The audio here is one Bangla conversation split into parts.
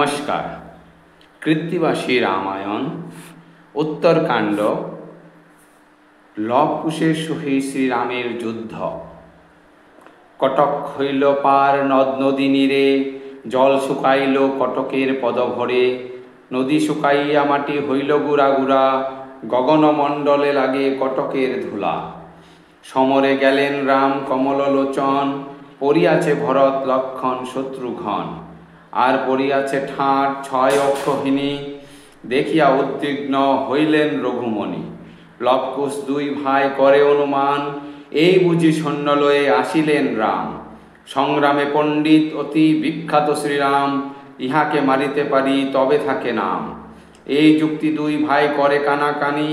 নমস্কার। কৃত্তিবাসী রামায়ণ উত্তরকাণ্ড লবকুশের সহিত শ্রীরামের যুদ্ধ। কটক হইল পার নদ নদী নীরে, জল শুকাইল কটকের পদভরে। নদী শুকাইয়া মাটি হইল গুড়া গুড়া, গগনমণ্ডলে লাগে কটকের ধুলা। সমরে গেলেন রাম কমললোচন, পড়িয়াছে ভরত লক্ষণ শত্রুঘ্ন। আর পড়িয়াছে ঠাঁট ছয় অক্ষহিনী, দেখিয়া উদ্বিগ্ন হইলেন রঘুমণি। লবকুশ দুই ভাই করে অনুমান, এই বুঝি সৈন্য লয়ে আসিলেন রাম। সংগ্রামে পণ্ডিত অতি বিখ্যাত শ্রীরাম, ইহাকে মারিতে পারি তবে থাকে নাম। এই যুক্তি দুই ভাই করে কানাকানি,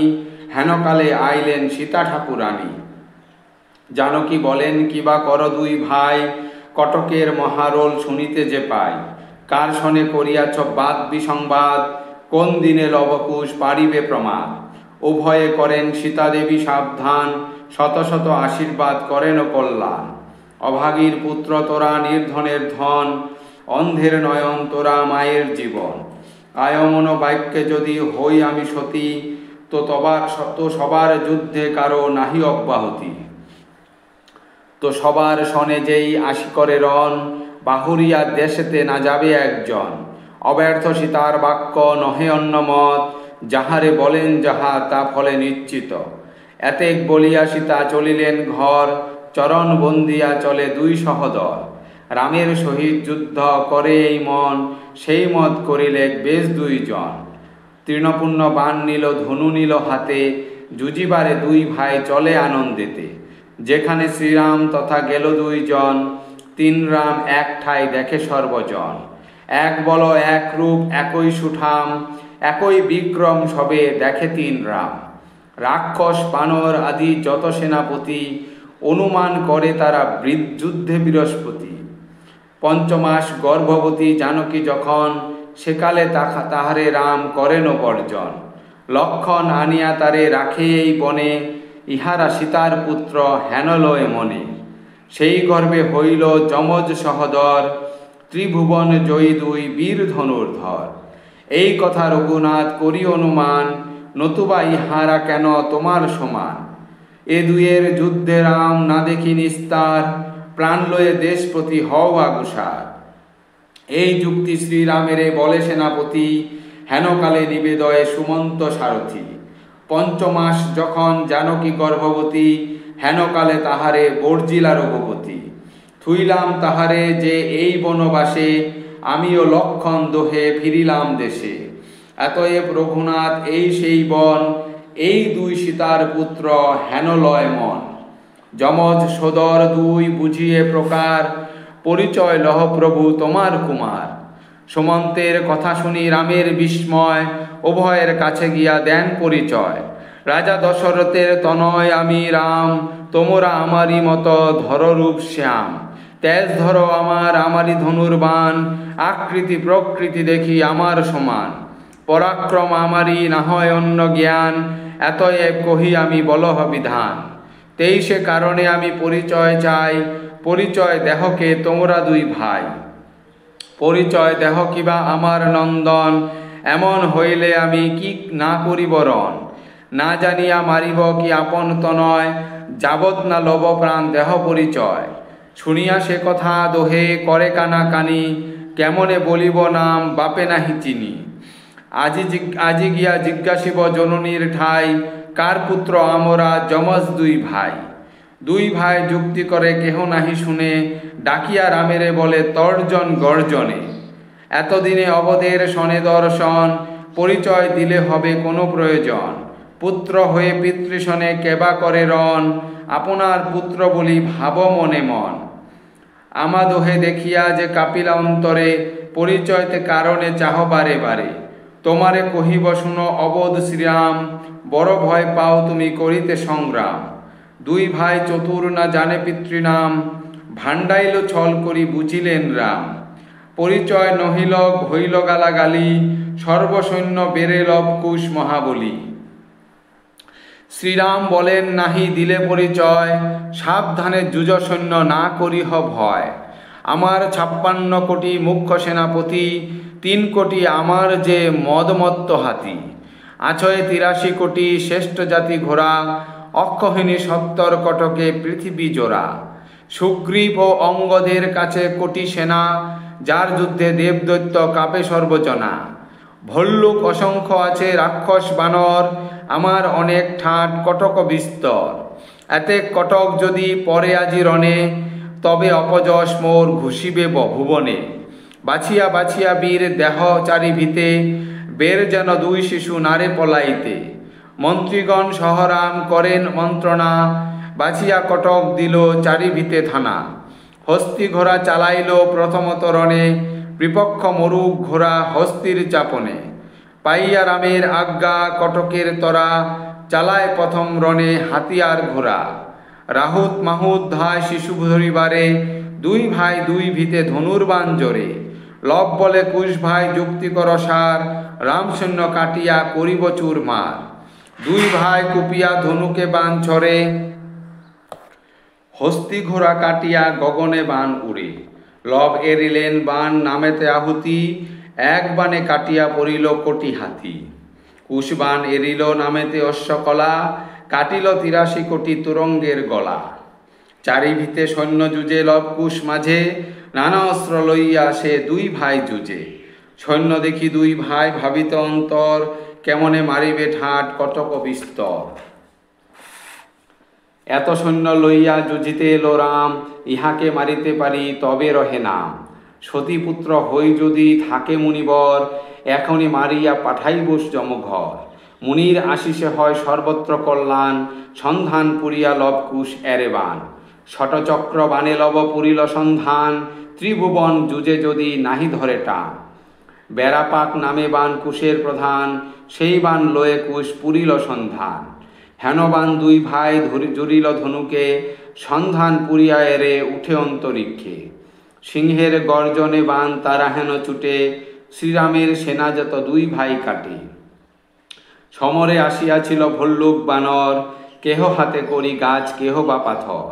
হেনকালে আইলেন সীতা ঠাকুরানী। জানকী বলেন কিবা কর দুই ভাই, কটকের মহারোল শুনিতে যে পাই। কার শনে করিয়াছ বাদ বিসংবাদ, কোন দিনে লবকুশ পারিবে প্রমাদ। উভয়ে করেন সীতাদেবী সাবধান, শত শত আশীর্বাদ করেন কল্যাণ। অভাগীর পুত্র তোরা নির্ধনের ধন, অন্ধের নয়ন তোরা মায়ের জীবন। আয়মন বাক্যে যদি হই আমি সতী, তো সবার যুদ্ধে কারো নাহি অব্যাহতি। তো সবার শনে যেই আশি করে রণ, বাহুরিয়া দেশেতে না যাবে একজন। অব্যর্থ সীতার বাক্য নহে অন্য মত, যাহারে বলেন যাহা তা ফলে নিশ্চিত। এতেক বলিয়া সীতা চলিলেন ঘর, চরণ বন্দিয়া চলে দুই সহদর। রামের সহিত যুদ্ধ করে এই মন, সেই মত করিলে বেশ দুইজন। তৃণপূর্ণ বাণ নিল ধনু নিল হাতে, যুজিবারে দুই ভাই চলে আনন্দেতে। যেখানে শ্রীরাম তথা গেল দুইজন, তিন রাম এক ঠাই দেখে সর্বজন। এক বল এক রূপ একই সুঠাম, একই বিক্রম সবে দেখে তিন রাম। রাক্ষস বানর আদি যত সেনাপতি, অনুমান করে তারা যুদ্ধে বৃহস্পতি। পঞ্চমাস গর্ভবতী জানকী যখন, সেকালে তাহারে রাম করেন বর্জন। লক্ষণ আনিয়া তারে রাখে এই বনে, ইহারা সীতার পুত্র হেন লয় মনে। সেই গর্ভে হইল যমজ সহদর, ত্রিভুবন জয়ী দুই বীর ধনুর্ধর। এই কথা রঘুনাথ করি অনুমান, নতুবা ইহারা কেন তোমার সমান। এ দুয়ের যুদ্ধে রাম না দেখি নিস্তার, প্রাণ লয়ে দেশ প্রতি হও আগুসার। এই যুক্তি শ্রীরামেরে বলে সেনাপতি, হেনকালে নিবেদয়ে সুমন্ত সারথি। পঞ্চমাস যখন জানকী গর্ভবতী, হেনকালে তাহারে বর্জিলা রঘুপতি। থুইলাম তাহারে যে এই বনবাসে, আমিও লক্ষণ দোহে ফিরিলাম দেশে। এতএব রঘুনাথ এই সেই বন, এই দুই সীতার পুত্র হেন লয় মন। যমজ সোদর দুই বুঝিয়ে প্রকার, পরিচয় লহ প্রভু তোমার কুমার। সুমন্তের কথা শুনি রামের বিস্ময়, উভয়ের কাছে গিয়া দেন পরিচয়। রাজা দশরথের তনয় আমি রাম, তোমরা আমারই মতো ধর রূপ শ্যাম। তেজ ধরো আমারই ধনুর্বাণ, আকৃতি প্রকৃতি দেখি আমার সমান। পরাক্রম আমারই না হয় অন্য জ্ঞান, এতএব কহি আমি বলহ বিধান। 23 কারণে আমি পরিচয় চাই, পরিচয় দেহকে তোমরা দুই ভাই। পরিচয় দেহ কিবা আমার নন্দন, এমন হইলে আমি কি না করিব রণ। না জানিয়া মারিব কি আপন তনয়, যাবৎ না লব প্রাণ দেহ পরিচয়। শুনিয়া সে কথা দোহে করে কানাকানি, কেমনে বলিব নাম বাপে নাহি চিনি। আজি গিয়া জিজ্ঞাসিব জননীর ঠাই, কার পুত্র আমরা যমজ দুই ভাই। দুই ভাই যুক্তি করে কেহ নাহি শুনে, ডাকিয়া রামেরে বলে তর্জন গর্জনে। এতদিনে অবধের শনে দর্শন, পরিচয় দিলে হবে কোনো প্রয়োজন। পুত্র হয়ে পিতৃশনে কেবা করে রণ, আপনার পুত্র বলি ভাব মনে মন। আমাদোহে দেখিয়া যে কাপিলা অন্তরে, পরিচয়তে কারণে চাহ বারে বারে। তোমারে কহিব শুনো অবোধ শ্রীরাম, বড় ভয় পাও তুমি করিতে সংগ্রাম। দুই ভাই চতুর না জানে পিতৃনাম, ভাণ্ডাইল ছল করি বুঝিলেন রাম। পরিচয় নহিল হইল গালাগালি, সর্বসৈন্য বেড়ে লবকুশ মহাবলী। শ্রীরাম বলেন নাহি দিলে পরিচয়, সাবধানে যুজ সৈন্য না করিহ ভয়। আমার 56 কোটি মুখ্য সেনাপতি, 3 কোটি আমার যে মদমত্ত হাতি, আছয়ে 83 কোটি শ্রেষ্ঠ জাতি ঘোড়া, অক্ষহিনী 70 কটকে পৃথিবী জোড়া। সুগ্রীব ও অঙ্গদের কাছে কোটি সেনা, যার যুদ্ধে দেবদৈত্য কাঁপে সর্বজনা। ভল্লুক অসংখ্য আছে রাক্ষস বানর, আমার অনেক ঠাট কটক বিস্তর। এতে কটক যদি পরে আজি রণে, তবে অপযশ মোর ঘুষিবে ভুবনে। বাছিয়া বাছিয়া বীর দেহ চারিভিতে, বের যেন 2 শিশু নারে পলাইতে। মন্ত্রীগণ সহরাম করেন মন্ত্রণা, বাছিয়া কটক দিল চারিভিতে থানা। হস্তি ঘোড়া চালাইল প্রথমত রণে, বিপক্ষ মরুক ঘোড়া হস্তির চাপনে। পাইয়া রামের আজ্ঞা কটকের তরা, চালায় প্রথম রণে হাতিয়ার ঘোড়া। রাহুত মাহুত ধায় শিশু ধরিবারে, 2 ভাই 2 ভিতে ধনুর্বাণ জোরে। লব বলে কুশ ভাই যুক্তি কর সার, রামসৈন্য কাটিয়া করিব চুরমার। 2 ভাই কুপিয়া ধনুকে বাণ ছড়ে, হস্তি ঘোড়া কাটিয়া গগনে বাণ উড়ে। লব এরিলেন বাণ নামেতে আহুতি, 1 বাণে কাটিয়া পড়িল কোটি হাতি। কুশ বাণ এরিল নামেতে অশ্বকলা, কাটিল 83 কোটি তুরঙ্গের গলা। চারিভিতে সৈন্য যুজে লব কুশ মাঝে, নানা অস্ত্র লইয়া সে 2 ভাই যুজে। সৈন্য দেখি 2 ভাই ভাবিত অন্তর, কেমনে মারিবে ঠাট কটক বিস্তর। এত সৈন্য লইয়া যুজিতে এলো রাম, ইহাকে মারিতে পারি তবে রহে নাম। সতীপুত্র হই যদি থাকে মুনিবর, এখনই মারিয়া পাঠাইব যমঘর। মুনির আশিসে হয় সর্বত্র কল্যাণ, সন্ধান পুরিয়া লব কুশ এরে বাণ। শটচক্র বাণে লব পুরিল সন্ধান, ত্রিভুবন যুজে যদি নাহি ধরে টান। বেড়াপাক নামে বাণ কুশের প্রধান, সেই বাণ লয়ে কুশ পুরিল সন্ধান। হেন বাণ 2 ভাই জুড়িল ধনুকে, সন্ধান পুরিয়া এরে উঠে অন্তরিক্ষে। সিংহের গর্জনে বাণ তারা হেন ছুটে, শ্রীরামের সেনা যত 2 ভাই কাটে। সমরে আসিয়াছিল ভল্লুক বানর, কেহ হাতে করি গাছ কেহ বা পাথর।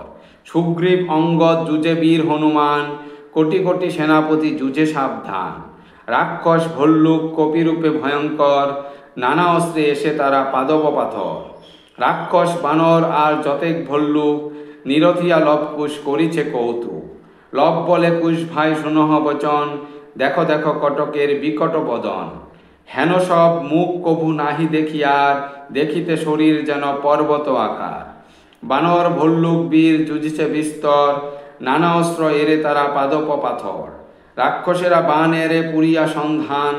সুগ্রীব অঙ্গদ যুজে বীর হনুমান, কোটি কোটি সেনাপতি যুজে সাবধান। রাক্ষস ভল্লুক কপিরূপে ভয়ঙ্কর, নানা অস্ত্রে এসে তারা পাদব পাথর। রাক্ষস বানর আর যতেক ভল্লুক, নিরথিয়া লব কুশ করিছে কৌতুক। লব বলে কুশ ভাই শুনহ বচন, দেখো দেখো কটকের বিকট বদন। হেন সব মুখ কভু নাহি দেখিয়ার, দেখিতে শরীর যেন পর্বত আকার। বানর ভল্লুক বীর যুজিছে বিস্তর, নানা অস্ত্র এরে তারা পাদপ পাথর। রাক্ষসেরা বাণ এরে পুরিয়া সন্ধান,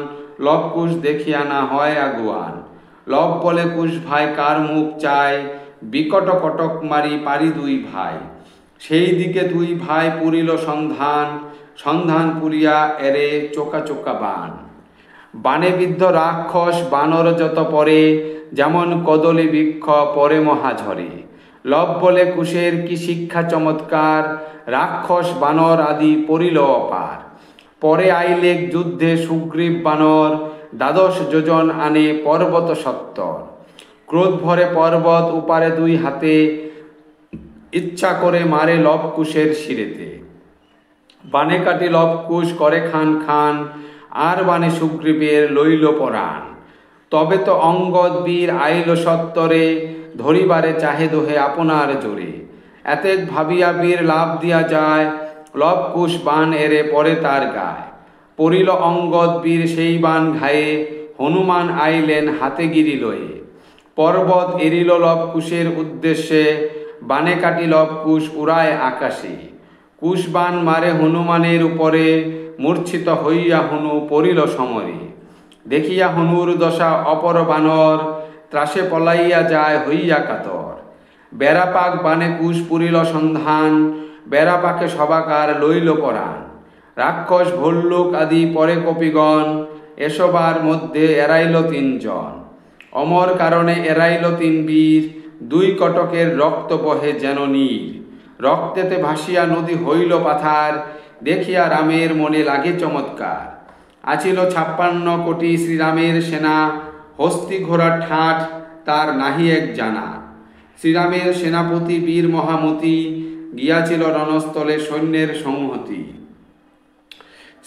লব কুশ দেখিয়া না হয় আগুয়ান। লব বলে কুশ ভাই কার মুখ চায়, বিকট কটক মারি পারি 2 ভাই। সেই দিকে 2 ভাই পুরিল সন্ধান, সন্ধান পুরিয়া এরে চোকা চোকা বাণ। বাণে বিদ্ধ রাক্ষস বানর যত পরে, যেমন কদলী বৃক্ষ পরে মহাঝরে। লব বলে কুশের কি শিক্ষা চমৎকার, রাক্ষস বানর আদি পরিল অপার। পরে আইলেক যুদ্ধে সুগ্রীব বানর, 12 যোজন আনে পর্বত 70। ক্রোধ ভরে পর্বত উপারে 2 হাতে, ইচ্ছা করে মারে লব কুশের শিরেতে। বাণে কাটি লব কুশ করে খান খান, আর বাণে সুগ্রীবের লইল পরাণ। তবে তো অঙ্গদ বীর আইল সত্তরে, ধরিবারে চাহে দোহে আপনার জোরে। এতেক ভাবিয়া বীর লাভ দিয়া যায়, লব কুশ বাণ এরে পরে তার গায়। পড়িল অঙ্গদ বীর সেই বাণ ঘায়ে, হনুমান আইলেন হাতে গিরি লয়ে। পর্বত এরিল লব কুশের উদ্দেশ্যে, বাণে কাটি লব কুশ উড়ায় আকাশে। কুশ বাণ মারে হনুমানের উপরে, মূর্ছিত হইয়া হনু পড়িল সমরে। দেখিয়া হনুর দশা অপর বানর, ত্রাসে পলাইয়া যায় হইয়া কাতর। বেড়াপাক বাণে কুশ পুরিল সন্ধান, বেড়াপাকে সবাকার লইল পরাণ। রাক্ষস ভল্লুক আদি পরে কপিগণ, এসবার মধ্যে এরাইল 3 জন। অমর কারণে এরাইল 3 বীর, 2 কটকের রক্ত বহে যেন নীর। রক্তেতে ভাসিয়া নদী হইল পাথার, দেখিয়া রামের মনে লাগে চমৎকার। আছিল 56 কোটি শ্রীরামের সেনা, হস্তি ঘোড়া ঠাট তার নাহি এক জানা। শ্রীরামের সেনাপতি বীর মহামতি, গিয়াছিল রণস্থলে সৈন্যের সংহতি।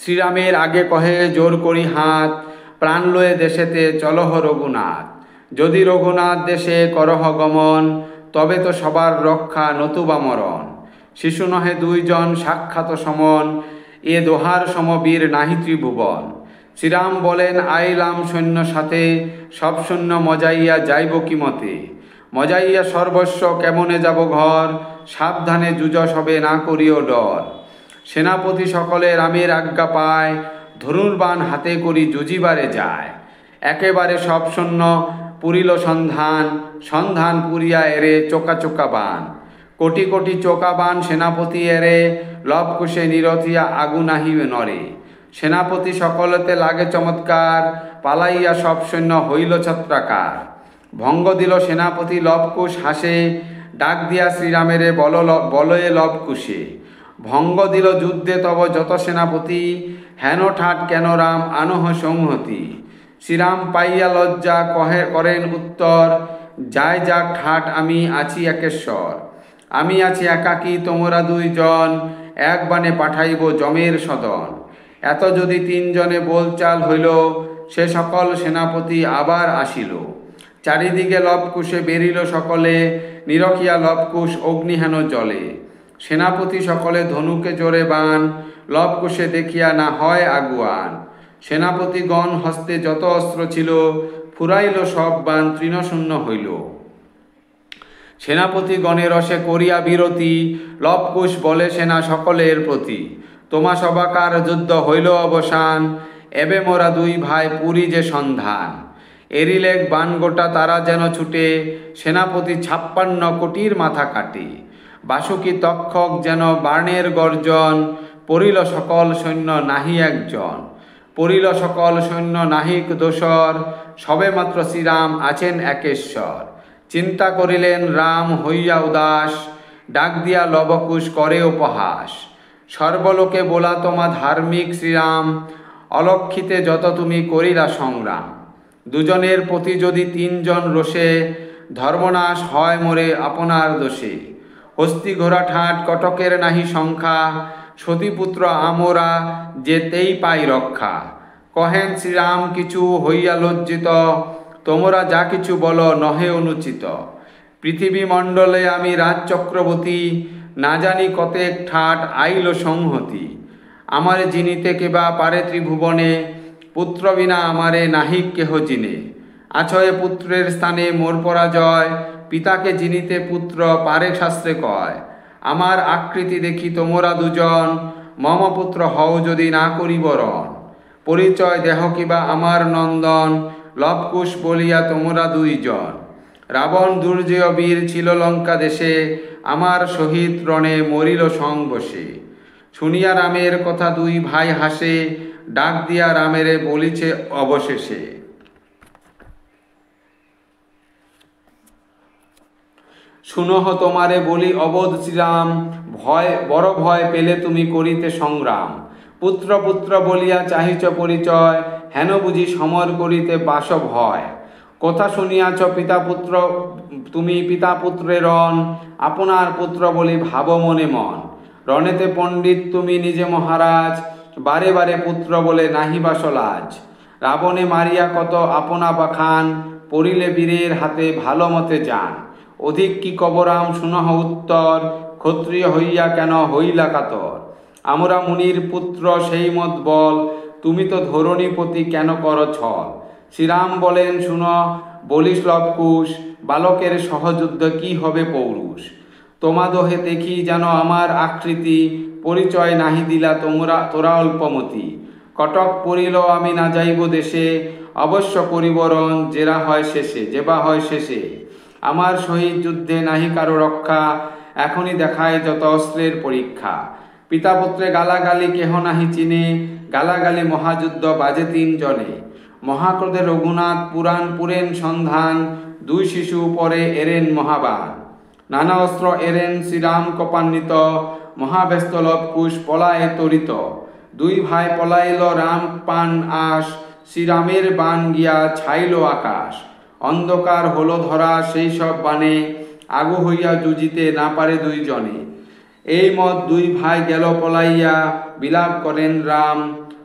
শ্রীরামের আগে কহে জোর করি হাত, প্রাণ লয়ে দেশেতে চলহ রঘুনাথ। যদি রঘুনাথ দেশে করহ গমন, তবে তো সবার রক্ষা নতুবা মরণ। শিশু নহে দুইজন সাক্ষাৎ সমন, এ দোহার সমবীর নাহি ত্রিভুবন। শ্রীরাম বলেন আইলাম সৈন্য সাথে, সব সৈন্য মজাইয়া যাইব কি মতে। মজাইয়া সর্বস্ব কেমনে যাব ঘর, সাবধানে যুজস হবে না করিও ডর। সেনাপতি সকলে রামের আজ্ঞা পায়, ধনুর্বাণ হাতে করি যুজিবারে যায়। একেবারে সব সৈন্য পুরিল সন্ধান, সন্ধান পুরিয়া এরে চোকা চোকা বান। কোটি কোটি চোকা বান সেনাপতি এরে, লবকুশে নিরথিয়া আগুন আহিবে নরে। সেনাপতি সকলতে লাগে চমৎকার, পালাইয়া সব সৈন্য হইল ছত্রাকার। ভঙ্গ দিল সেনাপতি লবকুশ হাসে, ডাক দিয়া শ্রীরামেরে বলয়ে লবকুশে। ভঙ্গ দিল যুদ্ধে তব যত সেনাপতি, হেন ঠাট কেন রাম আনহ সংহতি। শ্রীরাম পাইয়া লজ্জা করেন উত্তর, যায় যাক ঠাট আমি আছি একেশ্বর। আমি আছি একাকী তোমরা দুইজন, এক বাণে পাঠাইব যমের সদন। এত যদি তিনজনে বলচাল হইল, সে সকল সেনাপতি আবার আসিল। চারিদিকে লবকুশে বেরিল সকলে, নিরখিয়া লবকুশ অগ্নিহেন জলে। সেনাপতি সকলে ধনুকে জোরে বান, লবকুশে দেখিয়া না হয় আগুয়ান। সেনাপতিগণ হস্তে যত অস্ত্র ছিল, ফুরাইল সব বান তৃণশূন্য হইল। সেনাপতিগণের রসে করিয়া বিরতি, লবকুশ বলে সেনা সকলের প্রতি, তোমা সবাকার যুদ্ধ হইল অবসান। এবে মোরা দুই ভাই পুরী যে সন্ধান। এরিলেক বান গোটা তারা যেন ছুটে, সেনাপতি 56 কোটির মাথা কাটে। বাসুকি তক্ষক যেন বাণের গর্জন, পড়িল সকল সৈন্য নাহি একজন। পড়িল সকল সৈন্য নাহিক দোসর, সবে মাত্র শ্রীরাম আছেন একেশ্বর। চিন্তা করিলেন রাম হইয়া উদাস, ডাক দিয়া লবকুশ করে উপহাস। সর্বলোকে বলা তোমা ধার্মিক শ্রীরাম, অলক্ষিতে যত তুমি করিলা সংগ্রাম। দুজনের প্রতি যদি তিনজন রোষে, ধর্মনাশ হয় মোরে আপনার দোষে। হস্তি ঘোড়া ঠাট কটকের নাহি সংখ্যা, সতীপুত্র আমরা যেতেই পাই রক্ষা। কহেন শ্রীরাম কিছু হইয়া লজ্জিত, তোমরা যা কিছু বলো নহে অনুচিত। পৃথিবী মণ্ডলে আমি রাজ চক্রবর্তী, না জানি কতেক ঠাট আইল সংহতি। আমারে জিনিতে কেবা পারে ত্রিভুবনে, পুত্র বিনা আমারে নাহিক কেহ জিনে। আছয়ে পুত্রের স্থানে মোর পরাজয়, পিতাকে জিনিতে পুত্র পারে শাস্ত্রে কয়। আমার আকৃতি দেখি তোমরা দুজন, মম পুত্র হও যদি না করি বরণ। পরিচয় দেহ কিবা আমার নন্দন, লবকুশ বলিয়া তোমরা দুইজন। রাবণ দুর্জয় বীর ছিল লঙ্কা দেশে, আমার সহিত রণে মরিল সংবসে। শুনিয়া রামের কথা দুই ভাই হাসে, ডাক দিয়া রামেরে বলিছে অবশেষে। শুনহ তোমারে বলি অবোধ শ্রীরাম, বড় ভয় পেলে তুমি করিতে সংগ্রাম। পুত্র পুত্র বলিয়া চাহিছ পরিচয়, হেন বুঝি সমর করিতে বাস ভয়। কথা শুনিয়াছ পিতা পুত্র তুমি পিতা পুত্রের রণ, আপনার পুত্র বলি ভাব মনে মন। রণেতে পণ্ডিত তুমি নিজে মহারাজ, বারে বারে পুত্র বলে নাহি বাস লাজ। রাবণে মারিয়া কত আপনা বাখান, পড়িলে বীরের হাতে ভালো মতে যান। অধিক কি কবরাম শুনহ উত্তর, ক্ষত্রিয় হইয়া কেন হইলা কাতর। আমরা মুনির পুত্র সেই মত বল, তুমি তো ধরণীপতি কেন কর ছল। শ্রীরাম বলেন শুন বলিস লবকুশ, বালকের সহযুদ্ধ কি হবে পৌরুষ। তোমাদহে দেখি যেন আমার আকৃতি, পরিচয় নাহি দিলা তোরা অল্পমতি। কটক পড়িল আমি না যাইব দেশে, অবশ্য করিবরণ যেবা হয় শেষে। আমার সহিত যুদ্ধে নাহি কারো রক্ষা, এখনই দেখায় যত অস্ত্রের পরীক্ষা। পিতা পুত্রে গালাগালি কেহ নাহি চিনে, গালাগালি মহাযুদ্ধ বাজে তিনজনে। মহাক্রোধে রঘুনাথ পুরেন সন্ধান, দুই শিশু পরে এরেন মহাবান। নানা অস্ত্র এরেন শ্রীরাম কোপান্বিত, মহাব্যস্ত লবকুশ পলায়ে তরিত। দুই ভাই পলাইল রাম পান আশ, শ্রীরামের বান গিয়া ছাইল আকাশ। অন্ধকার হলো ধরা সেই সব বানে, আগু হইয়া যুজিতে না পারে দুইজনে। এই মত দুই ভাই গেল পলাইয়া, বিলাপ করেন রাম,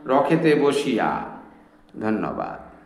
রখেতে বসিয়া। ধন্যবাদ।